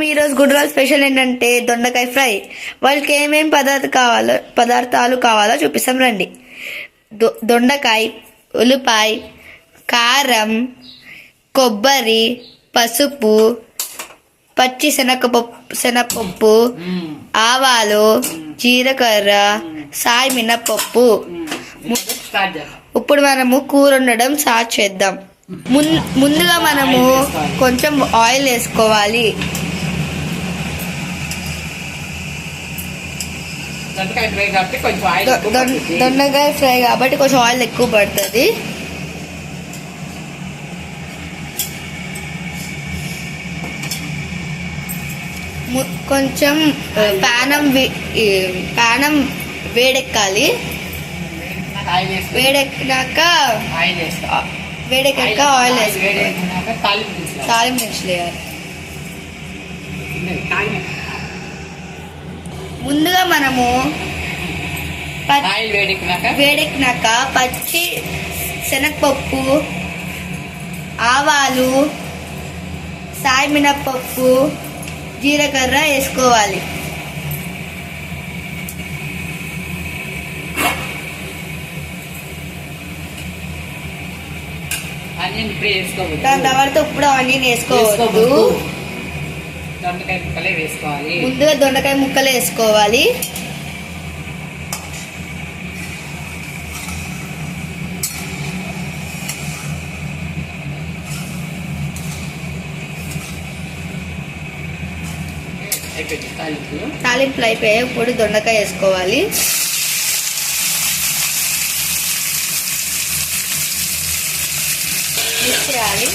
ఈరోజు గుడ్రాల్ స్పెషల్ ఏంటంటే దొండకాయ ఫ్రై. వాళ్ళకి ఏమేమి పదార్థాలు కావాలో చూపిస్తాం రండి. దొండకాయ, ఉల్లిపాయ, కారం, కొబ్బరి, పసుపు, పచ్చి శనగపప్పు, ఆవాలు, జీలకర్ర, సాయి మినపప్పు. ఇప్పుడు మనము కూర వండడం స్టార్ట్ చేద్దాం. ముందుగా మనము కొంచెం ఆయిల్ వేసుకోవాలి. దొండకాయ ఫ్రై కాబట్టి కొంచెం ఆయిల్ ఎక్కువ పడుతుంది. కొంచెం పానం వేడెక్కాలి. వేడెక్కినాక ఆయిల్ వేసుకోవాలి. తాలింపు దినుసులు వేయాలి. ముందుగా మనము వేడెక్కినాక పచ్చి శనగపప్పు, ఆవాలు, సాయి మినపప్పు, జీలకర్ర వేసుకోవాలి. దాని తర్వాత ఇప్పుడు ఆనియన్ వేసుకోవద్దు. ముందుగా దొండకాయ ముక్కలు వేసుకోవాలి. తాలింపులు అయిపోయాయి. ఇప్పుడు దొండకాయ వేసుకోవాలి. మిక్స్ చేయాలి.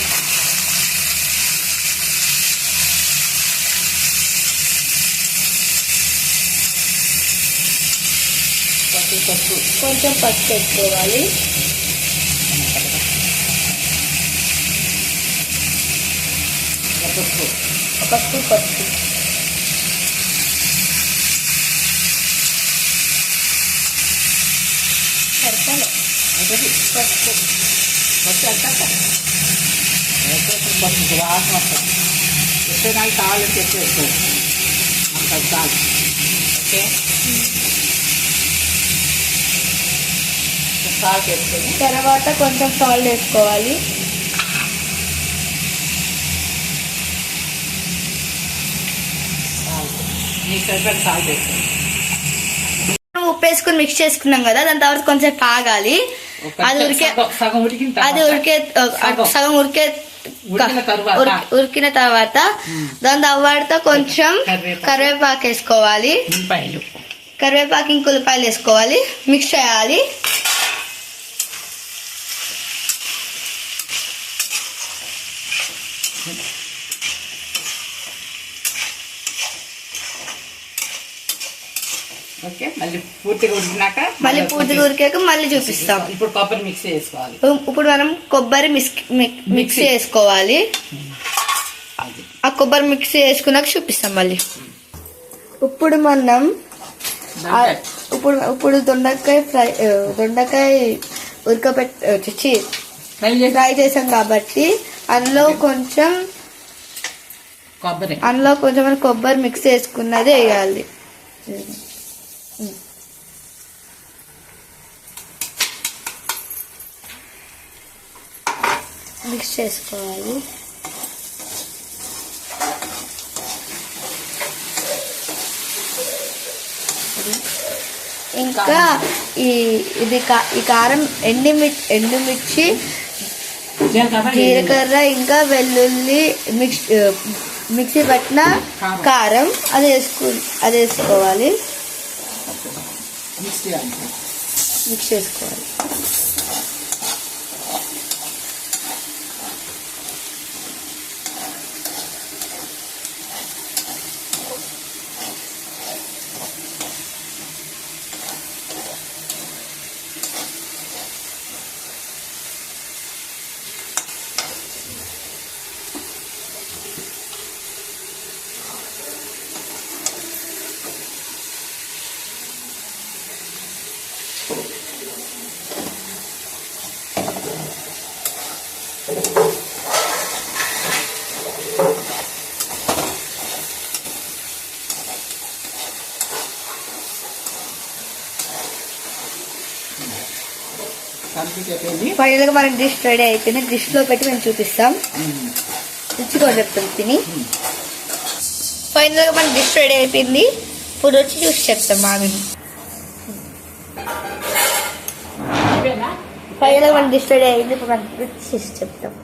కొంచెం పసుపు వేసుకోవాలి. పసుపు వాసన వస్తుంది. ఎప్పుడే నాకు కావాలని చెప్పి వేసుకోవచ్చు. మనకు అది చాలు. ఓకే, సాల్ట్ వేసుకొని తర్వాత కొంచెం సాల్ట్ వేసుకోవాలి. మీకు సరిపడ సాల్ట్ వేసుకోండి. ఉప్పు వేసుకుని మిక్స్ చేసుకున్నాం కదా, దాని తర్వాత కొంచెం ఆగాలి. అది సగం ఉడికిన తర్వాత దాని తర్వాత కొంచెం కరివేపాకు వేసుకోవాలి. కరివేపాకు ఇంక ఉల్లిపాయలు వేసుకోవాలి. మిక్స్ చేయాలి. ఓకే, మళ్ళీ పూర్తిగా ఉడికాక మళ్ళీ చూపిస్తాం. ఇప్పుడు కొబ్బరి మిక్స్ చేసుకోవాలి. ఇప్పుడు మనం కొబ్బరి మిక్స్ చేసుకోవాలి. ఆ కొబ్బరి మిక్స్ చేసుకున్నాక చూపిస్తాం మళ్ళీ. ఇప్పుడు మనం ఇప్పుడు దొండకాయ ఉడకబెట్టి ఫ్రై చేసాం కాబట్టి అందులో కొంచెం కొబ్బరి మిక్స్ చేసుకున్నది వేయాలి. మిక్స్ చేసుకోవాలి. ఇంకా ఈ కారం ఎండుమిర్చి, జీలకర్ర, ఇంకా వెల్లుల్లి మిక్సీ పట్టిన కారం అది వేసుకోవాలి. మిక్స్ చేసుకోవాలి. కంప్లీట్ అయిపోయింది. ఫైనల్ గా మనకి డిష్ రెడీ అయిపోయింది. డిష్ లో పెట్టి మేము చూపిస్తాం. రుచి కూడా చెప్తాం తిని. ఫైనల్ గా మన డిష్ రెడీ అయిపోయింది. ఇప్పుడు వచ్చి చూసి చెప్తాం మామిడి. ఫైనల్ గా మన డిష్ రెడీ అయింది. ఇప్పుడు మనం రుచి చూసి చెప్తాం.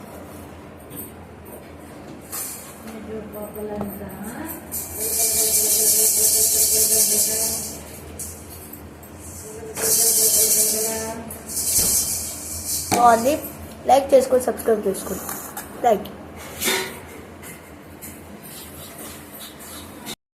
బాగుంది. లైక్ చేసుకోండి, సబ్స్క్రైబ్ చేసుకోండి. Thank you.